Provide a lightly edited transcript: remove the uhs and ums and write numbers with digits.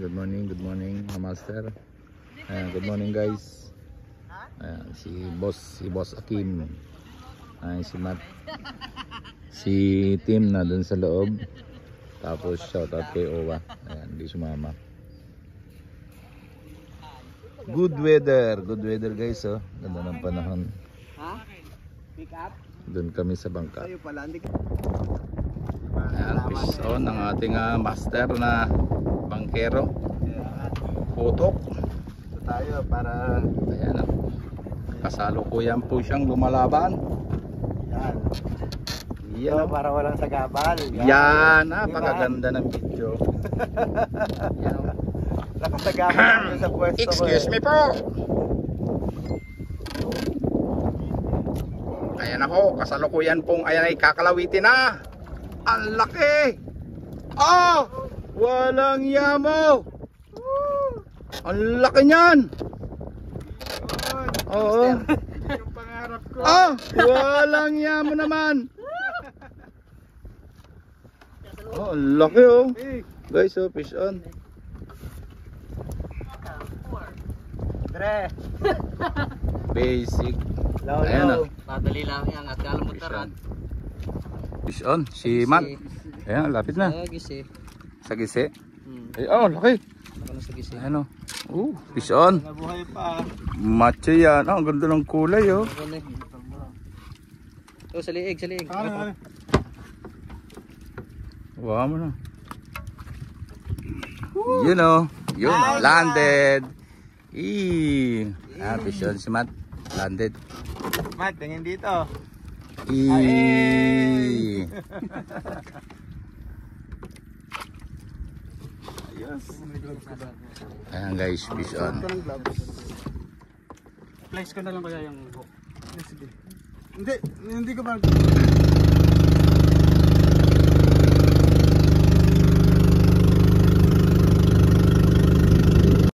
good morning mga master. Ayan, good morning guys. Ayan, si boss Akim. Ayan, si Matt. Si Tim na dun sa loob. Tapos shoutout kay Owa. Ayan, di sumama. Good weather guys, oh. Ganda ng panahon. Ha? Pick up? Doon kami sa bangka. Tayo pala, hindi ka. Ayan, fish on ng ating master na bangkero. Putok. Ito tayo para... Ayan, oh. Kasalukuyan po siyang lumalaban. Yan. Yan, oh. Para walang sagabal. Yan, napakaganda ng video. Yan, oh. Nakasagabal sa pwesto. Excuse me po. Ayan ako, kasalukuyan pong ayan ay kakalawitin na. Ang laki. Oh, walang yamo. Ang laki niyan. Oo. Yung pangarap ko. Oh, walang yamo naman. Oh, ang laki oh. Guys, oh, fish on. Tre. Basic. Lolo. Ayan, oh. Madali lang yan at kalamutaran. Fish on, si Matt. Ayan, lapit na. Gisi. Sa gisi. Ay, oh, laki. Ako sa gisi. Ano? Fish on. Nabuhay pa. Macho yan. Oh, ang ganda ng kulay, oh. Oh, sa liig. Wow mo na. You know. Yun, landed. Fish on si Matt. Landed. Matt, tingin dito. Ayos. Ayan guys, fish on. Place ko na lang kaya yung hook. Sige. Hindi ko ba